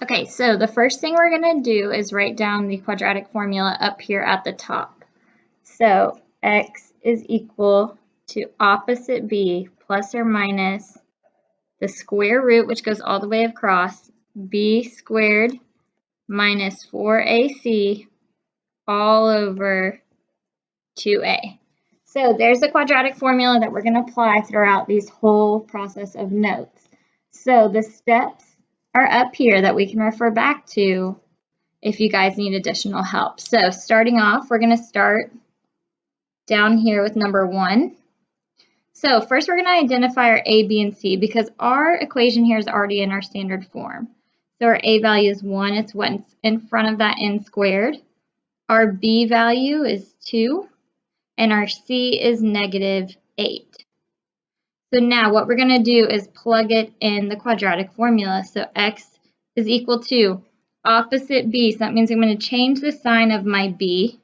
Okay, so the first thing we're going to do is write down the quadratic formula up here at the top. So x is equal to opposite b plus or minus the square root, which goes all the way across, b squared minus 4ac all over 2a. So there's the quadratic formula that we're going to apply throughout these whole process of notes. So the steps are up here that we can refer back to if you guys need additional help. So starting off, we're going to start down here with number 1. So first we're going to identify our a, b, and c because our equation here is already in our standard form. So our a value is 1, it's what's in front of that n squared. Our b value is 2, and our c is -8. So now what we're going to do is plug it in the quadratic formula. So x is equal to opposite b, so that means I'm going to change the sign of my b,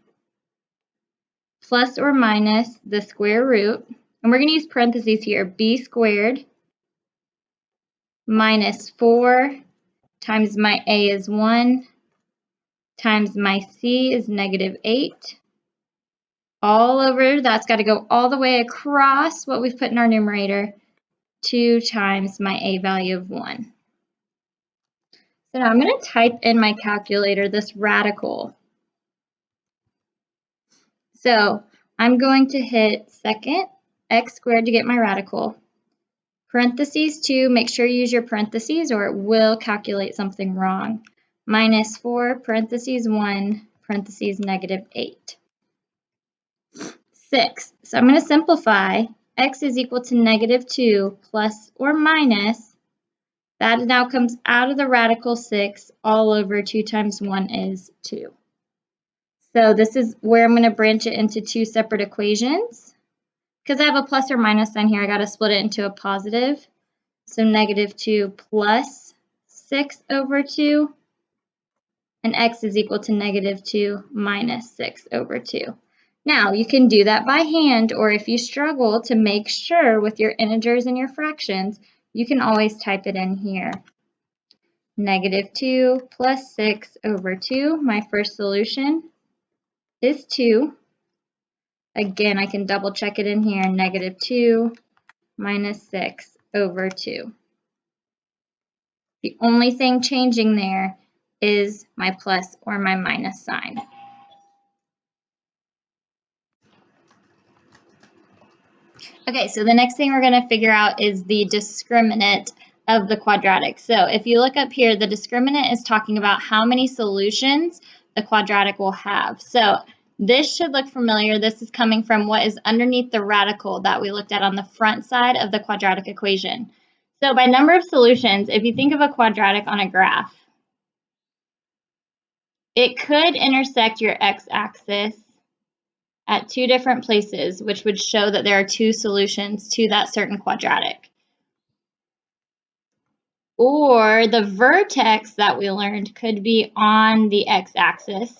plus or minus the square root, and we're going to use parentheses here, b squared minus 4 times my a is 1 times my c is -8. All over, that's got to go all the way across what we've put in our numerator, 2 times my a value of 1. So now I'm going to type in my calculator this radical. So I'm going to hit second x squared to get my radical. Parentheses 2, make sure you use your parentheses or it will calculate something wrong. Minus 4, parentheses 1, parentheses -8. 6. So I'm going to simplify. X is equal to -2 plus or minus. That now comes out of the radical 6 all over 2 times 1 is 2. So this is where I'm going to branch it into 2 separate equations. Because I have a plus or minus sign here, I got to split it into a positive. So -2 plus 6 over 2. And x is equal to -2 minus 6 over 2. Now, you can do that by hand, or if you struggle to make sure with your integers and your fractions, you can always type it in here. -2 plus 6 over 2, my first solution is 2. Again, I can double check it in here, -2 minus 6 over 2. The only thing changing there is my plus or my minus sign. Okay, so the next thing we're going to figure out is the discriminant of the quadratic. So if you look up here, the discriminant is talking about how many solutions the quadratic will have. So this should look familiar. This is coming from what is underneath the radical that we looked at on the front side of the quadratic equation. So by number of solutions, if you think of a quadratic on a graph, it could intersect your x-axis at 2 different places, which would show that there are 2 solutions to that certain quadratic. Or the vertex that we learned could be on the x-axis,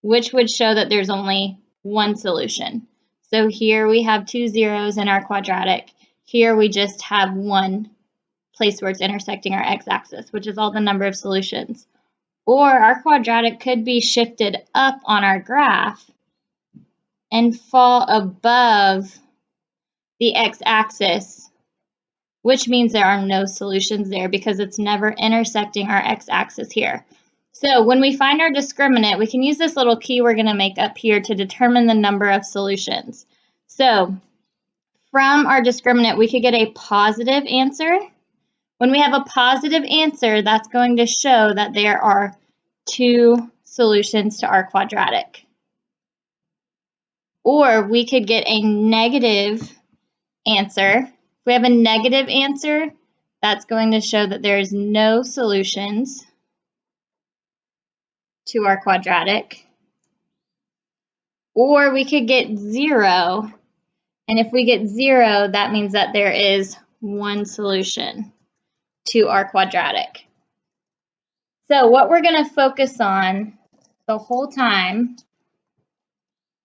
which would show that there's only 1 solution. So here we have 2 zeros in our quadratic. Here we just have 1 place where it's intersecting our x-axis, which is all the number of solutions. Or our quadratic could be shifted up on our graph and fall above the x-axis, which means there are no solutions there because it's never intersecting our x-axis here. So when we find our discriminant, we can use this little key we're going to make up here to determine the number of solutions. So from our discriminant, we could get a positive answer. When we have a positive answer, that's going to show that there are 2 solutions to our quadratic. Or we could get a negative answer. If we have a negative answer, that's going to show that there is no solutions to our quadratic. Or we could get 0, and if we get 0, that means that there is 1 solution to our quadratic. So what we're going to focus on the whole time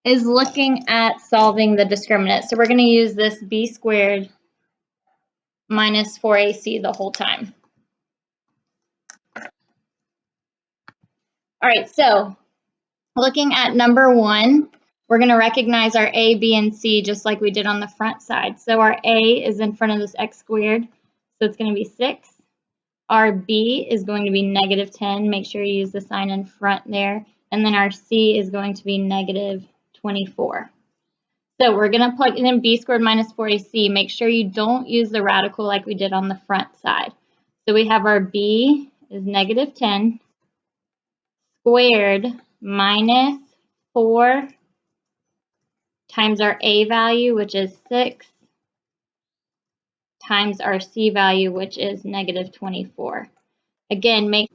is looking at solving the discriminant. So we're going to use this b squared minus 4ac the whole time. All right, so looking at number 1, we're going to recognize our a, b, and c just like we did on the front side. So our a is in front of this x squared, so it's going to be 6. Our b is going to be negative 10. Make sure you use the sign in front there. And then our c is going to be negative 24. So we're going to plug in b squared minus 4ac. Make sure you don't use the radical like we did on the front side. So we have our b is negative 10 squared minus 4 times our a value, which is 6, times our c value, which is negative 24. Again,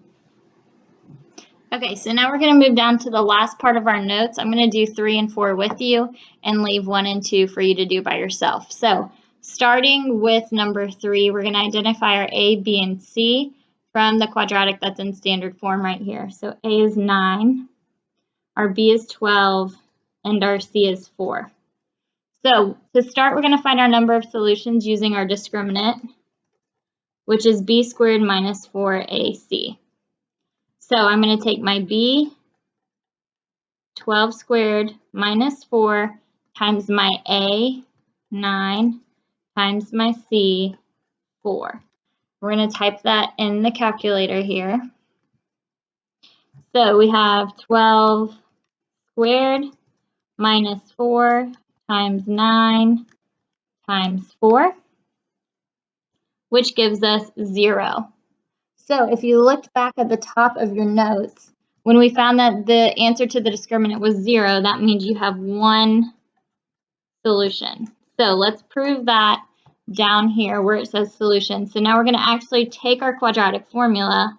Okay, so now we're going to move down to the last part of our notes. I'm going to do 3 and 4 with you and leave 1 and 2 for you to do by yourself. So starting with number 3, we're going to identify our a, b, and c from the quadratic that's in standard form right here. So a is 9, our b is 12, and our c is 4. So to start, we're going to find our number of solutions using our discriminant, which is b squared minus 4ac. So I'm going to take my b, 12 squared minus 4 times my a, 9, times my c, 4. We're going to type that in the calculator here. So we have 12 squared minus 4 times 9 times 4, which gives us 0. So if you looked back at the top of your notes, when we found that the answer to the discriminant was 0, that means you have 1 solution. So let's prove that down here where it says solution. So now we're going to actually take our quadratic formula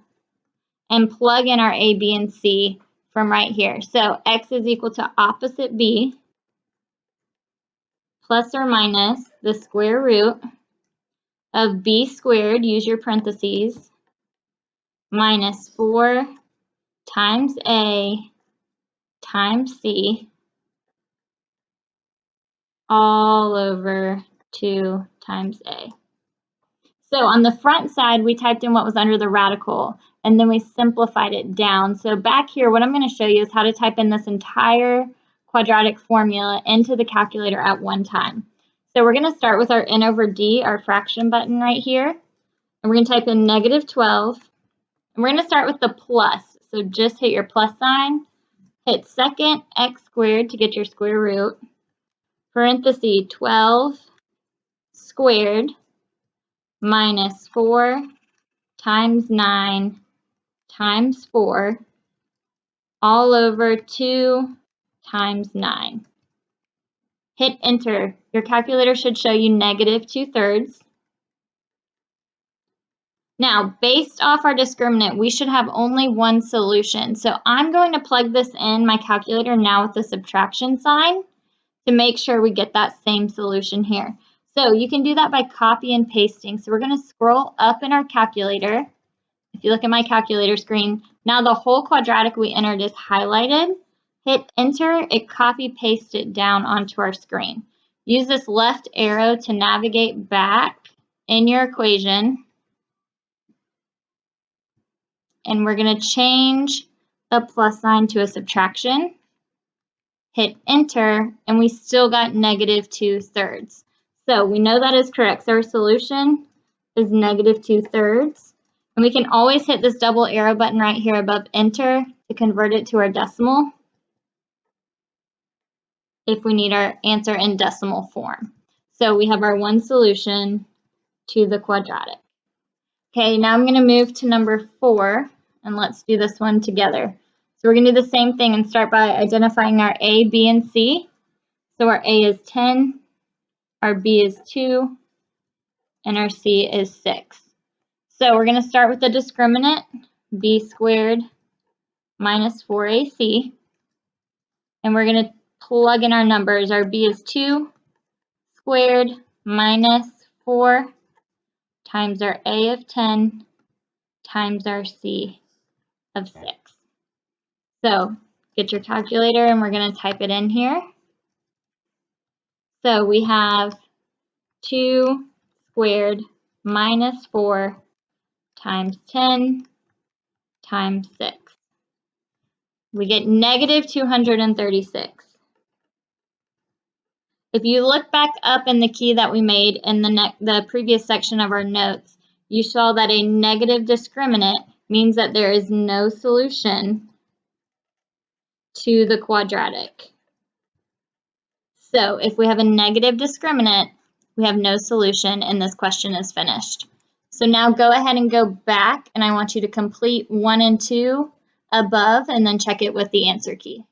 and plug in our a, b, and c from right here. So x is equal to opposite b plus or minus the square root of b squared, use your parentheses, minus 4 times a times c all over 2 times a. So on the front side, we typed in what was under the radical, and then we simplified it down. So back here, what I'm going to show you is how to type in this entire quadratic formula into the calculator at one time. So we're going to start with our n over d, our fraction button right here. And we're going to type in negative 12. And we're going to start with the plus. So just hit your plus sign. Hit second x squared to get your square root. Parenthesis 12 squared minus 4 times 9 times 4 all over 2 times 9. Hit enter. Your calculator should show you negative 2/3. Now, based off our discriminant, we should have only one solution. So I'm going to plug this in my calculator now with the subtraction sign to make sure we get that same solution here. So you can do that by copy and pasting. So we're going to scroll up in our calculator. If you look at my calculator screen, now the whole quadratic we entered is highlighted. Hit enter, it copy pastes it down onto our screen. Use this left arrow to navigate back in your equation. And we're going to change the plus sign to a subtraction. Hit enter, and we still got negative 2/3. So we know that is correct. So our solution is negative 2/3. And we can always hit this double arrow button right here above enter to convert it to our decimal if we need our answer in decimal form. So we have our one solution to the quadratic. Okay, now I'm going to move to number 4, and let's do this one together. So we're going to do the same thing and start by identifying our a, b, and c. So our a is 10, our b is 2, and our c is 6. So we're going to start with the discriminant, b squared minus 4ac. And we're going to plug in our numbers. Our b is 2 squared minus 4 times our a of 10 times our c of 6. So get your calculator and we're going to type it in here. So we have 2 squared minus 4 times 10 times 6. We get negative 236. If you look back up in the key that we made in the previous section of our notes, you saw that a negative discriminant means that there is no solution to the quadratic. So if we have a negative discriminant, we have no solution and this question is finished. So now go ahead and go back, and I want you to complete 1 and 2 above and then check it with the answer key.